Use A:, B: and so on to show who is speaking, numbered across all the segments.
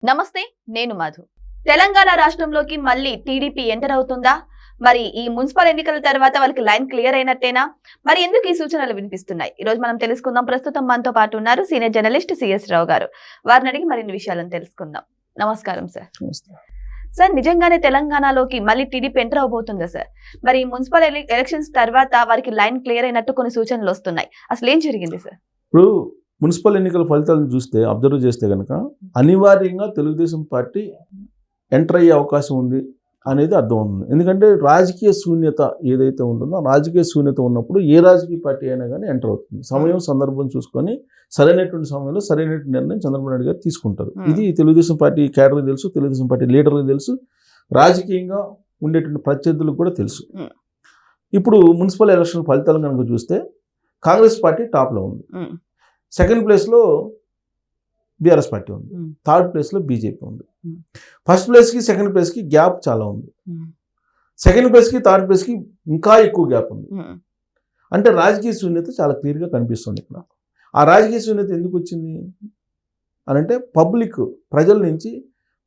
A: నమస్తే, నేను మధు. తెలంగాణ రాష్ట్రంలోకి మళ్ళీ టీడీపీ ఎంటర్ అవుతుందా? మరి ఈ మున్సిపల్ ఎన్నికల తర్వాత వాళ్ళకి లైన్ క్లియర్ అయినట్టేనా? మరి ఎందుకు ఈ సూచనలు వినిపిస్తున్నాయి? ఈ రోజు మనం తెలుసుకుందాం. ప్రస్తుతం మనతో పాటు ఉన్నారు సీనియర్ జర్నలిస్ట్ సిఎస్ రావు గారు. వారిని అడిగి మరిన్ని విషయాలను తెలుసుకుందాం. నమస్కారం సార్. సార్, నిజంగానే తెలంగాణలోకి మళ్ళీ టీడీపీ ఎంటర్ అవబోతుందా సార్? మరి మున్సిపల్ ఎలక్షన్స్ తర్వాత వారికి లైన్ క్లియర్ అయినట్టు కొన్ని సూచనలు వస్తున్నాయి. అసలు ఏం జరిగింది సార్?
B: ఇప్పుడు మున్సిపల్ ఎన్నికల ఫలితాలను చూస్తే అబ్జర్వ్ చేస్తే కనుక అనివార్యంగా తెలుగుదేశం పార్టీ ఎంటర్ అయ్యే అవకాశం ఉంది అనేది అర్థం అవుతుంది. ఎందుకంటే రాజకీయ శూన్యత ఏదైతే ఉంటుందో ఆ రాజకీయ శూన్యత ఉన్నప్పుడు ఏ రాజకీయ పార్టీ అయినా కానీ ఎంటర్ అవుతుంది. సమయం సందర్భం చూసుకొని సరైనటువంటి సమయంలో సరైనటువంటి నిర్ణయం చంద్రబాబు నాయుడు గారు తీసుకుంటారు. ఇది తెలుగుదేశం పార్టీ క్యాడర్కి తెలుసు, తెలుగుదేశం పార్టీ లీడర్కి తెలుసు, రాజకీయంగా ఉండేటువంటి ప్రత్యర్థులకు కూడా తెలుసు. ఇప్పుడు మున్సిపల్ ఎలక్షన్ ఫలితాలు కనుక చూస్తే కాంగ్రెస్ పార్టీ టాప్లో ఉంది. సెకండ్ ప్లేస్లో బీఆర్ఎస్ పార్టీ ఉంది. థర్డ్ ప్లేస్లో బీజేపీ ఉంది. ఫస్ట్ ప్లేస్కి సెకండ్ ప్లేస్కి గ్యాప్ చాలా ఉంది. సెకండ్ ప్లేస్కి థర్డ్ ప్లేస్కి ఇంకా ఎక్కువ గ్యాప్ ఉంది. అంటే రాజకీయ శూన్యత చాలా క్లియర్గా కనిపిస్తుంది ఇక్కడ. ఆ రాజకీయ శూన్యత ఎందుకు వచ్చింది అని అంటే పబ్లిక్ ప్రజల నుంచి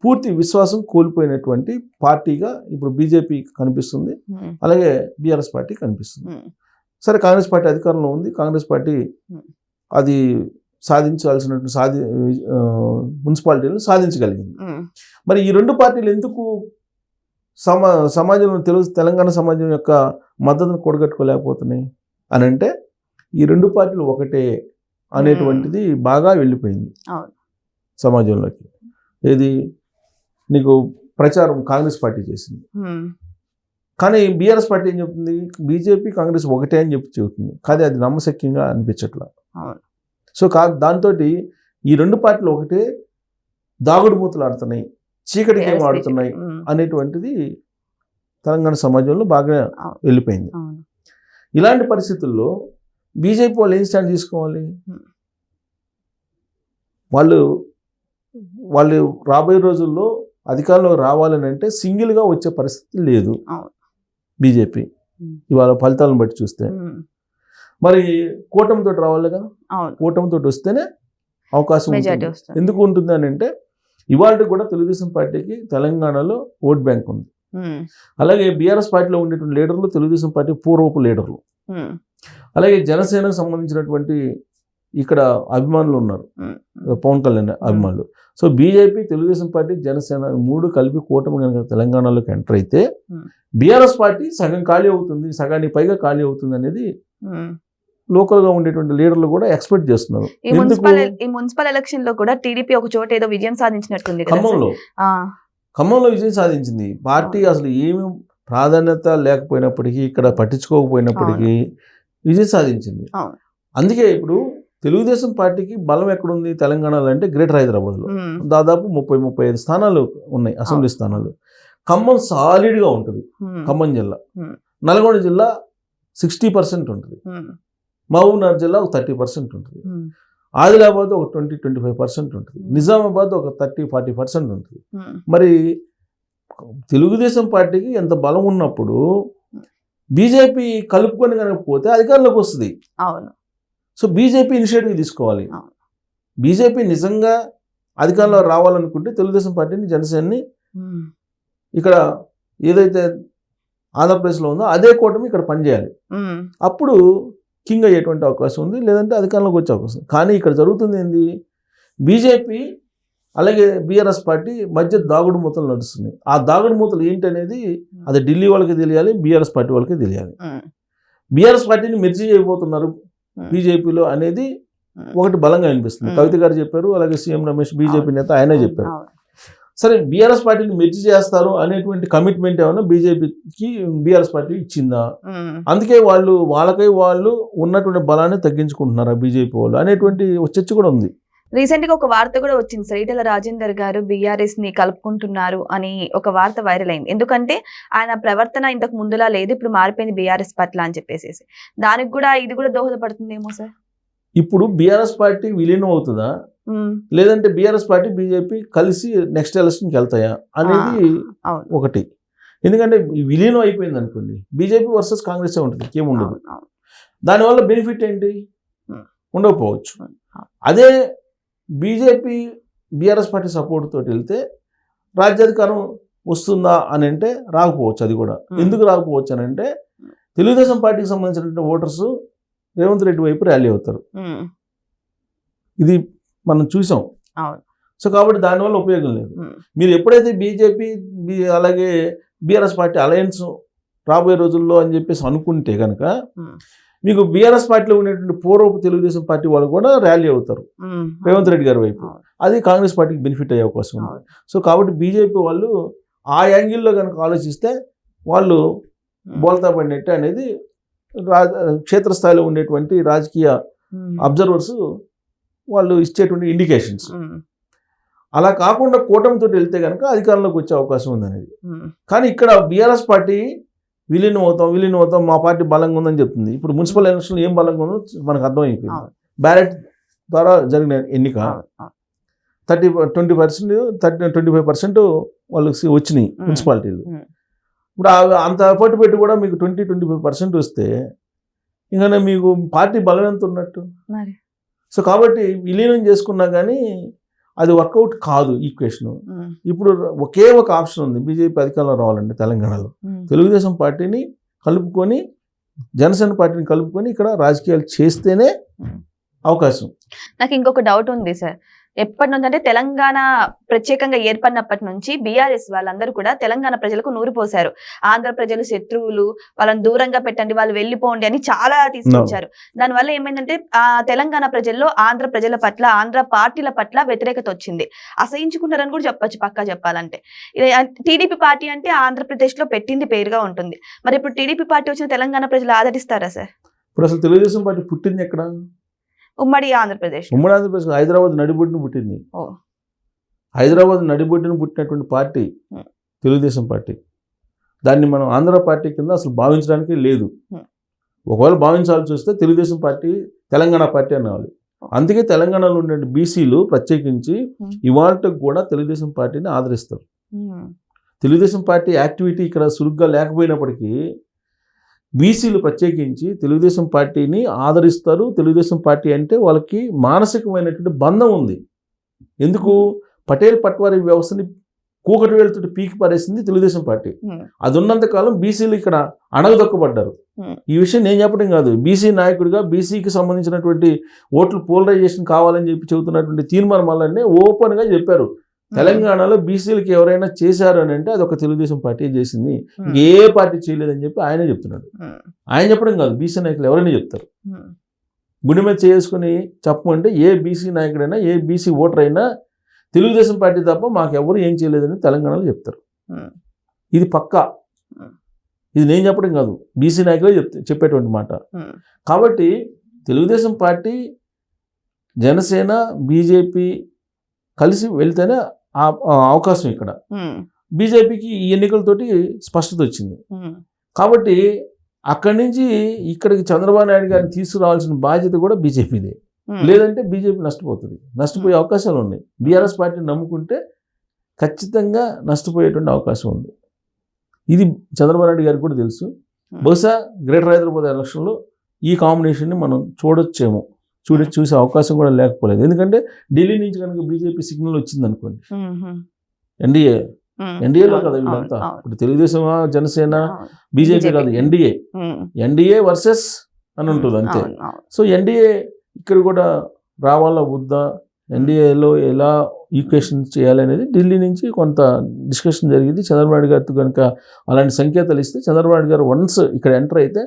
B: పూర్తి విశ్వాసం కోల్పోయినటువంటి పార్టీగా ఇప్పుడు బీజేపీ కనిపిస్తుంది, అలాగే బీఆర్ఎస్ పార్టీ కనిపిస్తుంది. సరే, కాంగ్రెస్ పార్టీ అధికారంలో ఉంది. కాంగ్రెస్ పార్టీ అది సాధించాల్సినటువంటి మున్సిపాలిటీలను సాధించగలిగింది. మరి ఈ రెండు పార్టీలు ఎందుకు సమాజంలో తెలంగాణ సమాజం యొక్క మద్దతును కూడగట్టుకోలేకపోతున్నాయి అని అంటే ఈ రెండు పార్టీలు ఒకటే అనేటువంటిది బాగా వెళ్ళిపోయింది సమాజంలోకి. ఏది నీకు ప్రచారం కాంగ్రెస్ పార్టీ చేసింది, కానీ బీఆర్ఎస్ పార్టీ ఏం చెప్తుంది? బీజేపీ కాంగ్రెస్ ఒకటే అని చెబుతుంది, కానీ అది నమ్మశక్యంగా అనిపించట్లా. సో దాంతో ఈ రెండు పార్టీలు ఒకటే దాగుడు మూతలు ఆడుతున్నాయి, చీకటి గేమ్ ఆడుతున్నాయి అనేటువంటిది తెలంగాణ సమాజంలో బాగా వెళ్ళిపోయింది. ఇలాంటి పరిస్థితుల్లో బీజేపీ వాళ్ళు ఏం స్టాండ్ తీసుకోవాలి? వాళ్ళు రాబోయే రోజుల్లో అధికారంలో రావాలని అంటే సింగిల్గా వచ్చే పరిస్థితి లేదు బీజేపీ ఇవాళ ఫలితాలను బట్టి చూస్తే. మరి కూటమితో రావాలి కదా, కూటమితో వస్తేనే అవకాశం ఉంటుంది. ఎందుకు ఉంటుంది అని అంటే ఇవాళ కూడా తెలుగుదేశం పార్టీకి తెలంగాణలో ఓట్ బ్యాంక్ ఉంది. అలాగే బీఆర్ఎస్ పార్టీలో ఉండేటువంటి లీడర్లు తెలుగుదేశం పార్టీ పూర్వపు లీడర్లు, అలాగే జనసేనకు సంబంధించినటువంటి ఇక్కడ అభిమానులు ఉన్నారు, పవన్ కళ్యాణ్ అభిమానులు. So BJP, Telugu Desam party, Janasena మూడు కలిపి కూటమి కనుక తెలంగాణలోకి ఎంటర్ అయితే బీఆర్ఎస్ పార్టీ సగం ఖాళీ అవుతుంది, సగానికి పైగా ఖాళీ అవుతుంది అనేది లోకల్ గా ఉండేటువంటి లీడర్లు కూడా ఎక్స్పెక్ట్ చేస్తున్నారు.
A: ఈ మున్సిపల్ ఎలక్షన్ లో కూడా టీడీపీ ఒక చోట ఏదో విజయం సాధించినట్టుంది.
B: ఖమ్మంలో విజయం సాధించింది పార్టీ. అసలు ఏమి ప్రాధాన్యత లేకపోయినప్పటికీ, ఇక్కడ పట్టించుకోకపోయినప్పటికీ విజయం సాధించింది. అందుకే ఇప్పుడు తెలుగుదేశం పార్టీకి బలం ఎక్కడుంది తెలంగాణలో అంటే గ్రేటర్ హైదరాబాద్లో దాదాపు 30-35 స్థానాలు ఉన్నాయి, అసెంబ్లీ స్థానాలు. ఖమ్మం సాలిడ్గా ఉంటుంది. ఖమ్మం జిల్లా, నల్గొండ జిల్లా 60% ఉంటుంది, మహబూబ్నగర్ జిల్లా ఒక 30% ఉంటుంది, ఆదిలాబాద్ ఒక 20-25% ఉంటుంది, నిజామాబాద్ ఒక 30-40% ఉంటుంది. మరి తెలుగుదేశం పార్టీకి ఎంత బలం ఉన్నప్పుడు బీజేపీ కలుపుకొని కనుక పోతే అధికారంలోకి వస్తుంది. సో బీజేపీ ఇనిషియేటివ్ తీసుకోవాలి. బీజేపీ నిజంగా అధికారంలో రావాలనుకుంటే తెలుగుదేశం పార్టీని, జనసేనని ఇక్కడ ఏదైతే ఆంధ్రప్రదేశ్లో ఉందో అదే కూటమి ఇక్కడ పనిచేయాలి. అప్పుడు కింగ్ అయ్యేటువంటి అవకాశం ఉంది, లేదంటే అధికారంలోకి వచ్చే అవకాశం. కానీ ఇక్కడ జరుగుతుంది ఏంది? బీజేపీ అలాగే బీఆర్ఎస్ పార్టీ మధ్య దాగుడు మూతలు నడుస్తున్నాయి. ఆ దాగుడు మూతలు ఏంటనేది అది ఢిల్లీ వాళ్ళకి తెలియాలి, బీఆర్ఎస్ పార్టీ వాళ్ళకి తెలియాలి. బీఆర్ఎస్ పార్టీని మెర్జీ చేయబోతున్నారు బీజేపీలో అనేది ఒకటి బలంగా అనిపిస్తుంది. కవిత గారు చెప్పారు, అలాగే సీఎం రమేష్ బీజేపీ నేత ఆయనే చెప్పారు. సరే, బీఆర్ఎస్ పార్టీని మెర్జీ చేస్తారు అనేటువంటి కమిట్మెంట్ ఏమైనా బీజేపీకి బీఆర్ఎస్ పార్టీ ఇచ్చిందా? అందుకే వాళ్ళకై వాళ్ళు ఉన్నటువంటి బలాన్ని తగ్గించుకుంటున్నారా బీజేపీ వాళ్ళు అనేటువంటి చర్చ కూడా ఉంది.
A: రీసెంట్ గా ఒక వార్త కూడా వచ్చింది సార్, ఈటెల రాజేందర్ గారు బీఆర్ఎస్ ని కలుపుకుంటున్నారు అని ఒక వార్త వైరల్ అయింది. ఎందుకంటే ఆయన ప్రవర్తన ఇంతకు ముందులా లేదు, ఇప్పుడు మారిపోయింది బీఆర్ఎస్ పట్ల అని చెప్పేసి. దానికి కూడా ఇది కూడా దోహదపడుతుందేమో సార్.
B: ఇప్పుడు బీఆర్ఎస్ పార్టీ విలీనం అవుతుందా, లేదంటే బీఆర్ఎస్ పార్టీ బీజేపీ కలిసి నెక్స్ట్ ఎలక్షన్కి వెళ్తాయా అనేది ఒకటి. ఎందుకంటే విలీనం అయిపోయింది అనుకోండి, బీజేపీ వర్సెస్ కాంగ్రెస్ ఉంటుంది, ఏముండదు. దానివల్ల బెనిఫిట్ ఏంటి? ఉండకపోవచ్చు. అదే బీజేపీ బీఆర్ఎస్ పార్టీ సపోర్ట్ తోటి వెళ్తే రాజ్యాధికారం వస్తుందా అని అంటే రాకపోవచ్చు. అది కూడా ఎందుకు రాకపోవచ్చు అని అంటే తెలుగుదేశం పార్టీకి సంబంధించిన ఓటర్స్ రేవంత్ రెడ్డి వైపు ర్యాలీ అవుతారు. ఇది మనం చూసాం. సో కాబట్టి దానివల్ల ఉపయోగం లేదు. మీరు ఎప్పుడైతే బీజేపీ అలాగే బీఆర్ఎస్ పార్టీ అలయన్స్ రాబోయే రోజుల్లో అని చెప్పేసి అనుకుంటే కనుక మీకు బీఆర్ఎస్ పార్టీలో ఉండేటువంటి పూర్వపు తెలుగుదేశం పార్టీ వాళ్ళు కూడా ర్యాలీ అవుతారు రేవంత్ రెడ్డి గారి వైపు. అది కాంగ్రెస్ పార్టీకి బెనిఫిట్ అయ్యే అవకాశం ఉంది. సో కాబట్టి బీజేపీ వాళ్ళు ఆ యాంగిల్లో కనుక ఆలోచిస్తే వాళ్ళు బోల్తా పడినట్టే అనేది క్షేత్రస్థాయిలో ఉండేటువంటి రాజకీయ అబ్జర్వర్స్ వాళ్ళు ఇచ్చేటువంటి ఇండికేషన్స్. అలా కాకుండా కూటమితో వెళ్తే కనుక అధికారంలోకి వచ్చే అవకాశం ఉంది అనేది. కానీ ఇక్కడ బీఆర్ఎస్ పార్టీ విలీనం అవుతాం మా పార్టీ బలంగా ఉందని చెప్తుంది. ఇప్పుడు మున్సిపల్ ఎలక్షన్ ఏం బలంగా ఉందో మనకు అర్థమైపోయింది. బ్యాలెట్ ద్వారా జరిగిన ఎన్నిక 25% వాళ్ళకి వచ్చినాయి మున్సిపాలిటీలు. ఇప్పుడు అంత ఎఫర్ట్ పెట్టి కూడా మీకు 20-25% వస్తే ఇంకా మీకు పార్టీ బలం ఎంత ఉన్నట్టు. సో కాబట్టి విలీనం చేసుకున్నా కానీ అది వర్కౌట్ కాదు ఈక్వేషన్. ఇప్పుడు ఒకే ఒక ఆప్షన్ ఉంది బీజేపీ అధికారంలో రావాలంటే తెలంగాణలో. తెలుగుదేశం పార్టీని కలుపుకొని జనసేన పార్టీని కలుపుకొని ఇక్కడ రాజకీయాలు చేస్తేనే అవకాశం.
A: నాకు ఇంకొక డౌట్ ఉంది సార్. ఎప్పటి నుంచి అంటే తెలంగాణ ప్రత్యేకంగా ఏర్పడినప్పటి నుంచి బీఆర్ఎస్ వాళ్ళందరూ కూడా తెలంగాణ ప్రజలకు నూరిపోశారు. ఆంధ్ర ప్రజలు శత్రువులు, వాళ్ళని దూరంగా పెట్టండి, వాళ్ళు వెళ్ళిపోండి అని చాలా తీసుకొచ్చారు. దానివల్ల ఏమైందంటే ఆ తెలంగాణ ప్రజల్లో ఆంధ్ర ప్రజల పట్ల, ఆంధ్ర పార్టీల పట్ల వ్యతిరేకత వచ్చింది. అసహించుకున్నారని కూడా చెప్పొచ్చు పక్కా చెప్పాలంటే. టీడీపీ పార్టీ అంటే ఆంధ్రప్రదేశ్ లో పెట్టింది పేరుగా ఉంటుంది. మరి ఇప్పుడు టీడీపీ పార్టీ వచ్చిన తెలంగాణ ప్రజలు ఆదరిస్తారా సార్?
B: ఇప్పుడు అసలు తెలుగుదేశం పార్టీ పుట్టింది ఎక్కడ?
A: ఉమ్మడి ఆంధ్రప్రదేశ్
B: హైదరాబాద్ నడిబొడ్డును పుట్టింది. హైదరాబాద్ నడిబొడ్డును పుట్టినటువంటి పార్టీ తెలుగుదేశం పార్టీ. దాన్ని మనం ఆంధ్ర పార్టీ కింద అసలు భావించడానికి లేదు. ఒకవేళ భావించాల్సి వస్తే తెలుగుదేశం పార్టీ తెలంగాణ పార్టీ అనాలి. అందుకే తెలంగాణలో ఉండే బీసీలు ప్రత్యేకించి ఇవాళకు కూడా తెలుగుదేశం పార్టీని ఆదరిస్తారు. తెలుగుదేశం పార్టీ యాక్టివిటీ ఇక్కడ సురుగ్గా లేకపోయినప్పటికీ బీసీలు ప్రత్యేకించి తెలుగుదేశం పార్టీని ఆదరిస్తారు. తెలుగుదేశం పార్టీ అంటే వాళ్ళకి మానసికమైనటువంటి బంధం ఉంది. ఎందుకు? పటేల్ పట్వారీ వ్యవస్థని కూకటి వేలుతో పీకి పారేసింది తెలుగుదేశం పార్టీ. అది ఉన్నంతకాలం బీసీలు ఇక్కడ అణగదొక్కబడ్డారు. ఈ విషయం నేను చెప్పడం కాదు, బీసీ నాయకుడిగా బీసీకి సంబంధించినటువంటి ఓట్లు పోలరైజేషన్ కావాలని చెప్పి చెబుతున్నటువంటి తీర్మానం వల్లనే ఓపెన్గా చెప్పారు, తెలంగాణలో బీసీలకి ఎవరైనా చేశారు అని అంటే అది ఒక తెలుగుదేశం పార్టీ చేసింది, ఏ పార్టీ చేయలేదని చెప్పి ఆయనే చెప్తున్నాడు. ఆయన చెప్పడం కాదు, బీసీ నాయకులు ఎవరైనా చెప్తారు. గుండె మీద చేసుకుని చెప్పమంటే ఏ బీసీ నాయకుడైనా, ఏ బీసీ ఓటర్ అయినా తెలుగుదేశం పార్టీ తప్ప మాకు ఎవరు ఏం చేయలేదని తెలంగాణలో చెప్తారు. ఇది పక్కా, ఇది నేను చెప్పడం కాదు, బీసీ నాయకులే చెప్పేటువంటి మాట. కాబట్టి తెలుగుదేశం పార్టీ, జనసేన, బీజేపీ కలిసి వెళ్తేనే అవకాశం. ఇక్కడ బీజేపీకి ఈ ఎన్నికలతోటి స్పష్టత వచ్చింది. కాబట్టి అక్కడి నుంచి ఇక్కడికి చంద్రబాబు నాయుడు గారిని తీసుకురావాల్సిన బాధ్యత కూడా బీజేపీదే. లేదంటే బీజేపీ నష్టపోతుంది, నష్టపోయే అవకాశాలు ఉన్నాయి. బీఆర్ఎస్ పార్టీని నమ్ముకుంటే ఖచ్చితంగా నష్టపోయేటువంటి అవకాశం ఉంది. ఇది చంద్రబాబు నాయుడు గారికి కూడా తెలుసు. బహుశా గ్రేటర్ హైదరాబాద్ ఎలక్షన్లో ఈ కాంబినేషన్ని మనం చూసే అవకాశం కూడా లేకపోలేదు. ఎందుకంటే ఢిల్లీ నుంచి కనుక బీజేపీ సిగ్నల్ వచ్చింది అనుకోండి, ఎన్డీఏలో కదా వీళ్ళంతా, ఇప్పుడు తెలుగుదేశం, జనసేన, బీజేపీ కాదు, ఎన్డీఏ వర్సెస్ అని ఉంటుంది అంతే. సో ఎన్డీఏ ఇక్కడ కూడా రావాలా వద్దా, ఎన్డీఏలో ఎలా ఈక్వేషన్ చేయాలి అనేది ఢిల్లీ నుంచి కొంత డిస్కషన్ జరిగింది. చంద్రబాబు నాయుడు గారితో కనుక అలాంటి సంకేతాలు ఇస్తే చంద్రబాబు నాయుడు గారు వన్స్ ఇక్కడ ఎంటర్ అయితే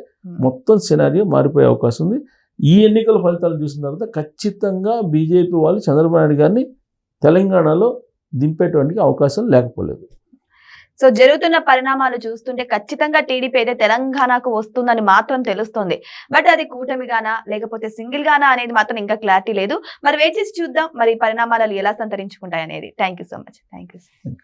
B: మొత్తం సినారియో మారిపోయే అవకాశం ఉంది. ఈ ఎన్నికల ఫలితాలు చూసిన తర్వాత ఖచ్చితంగా బీజేపీ వాళ్ళు చంద్రబాబు నాయుడు గారిని తెలంగాణలో దింపేటువంటి అవకాశం లేకపోలేదు.
A: సో జరుగుతున్న పరిణామాలు చూస్తుంటే ఖచ్చితంగా టీడీపీ అయితే తెలంగాణకు వస్తుందని మాత్రం తెలుస్తోంది. బట్ అది కూటమిగానా లేకపోతే సింగిల్ గానా అనేది మాత్రం ఇంకా క్లారిటీ లేదు. మరి వెయిట్ చేసి చూద్దాం మరి పరిణామాలు ఎలా సంతరించుకుంటాయి అనేది. Thank you so much. Thank you.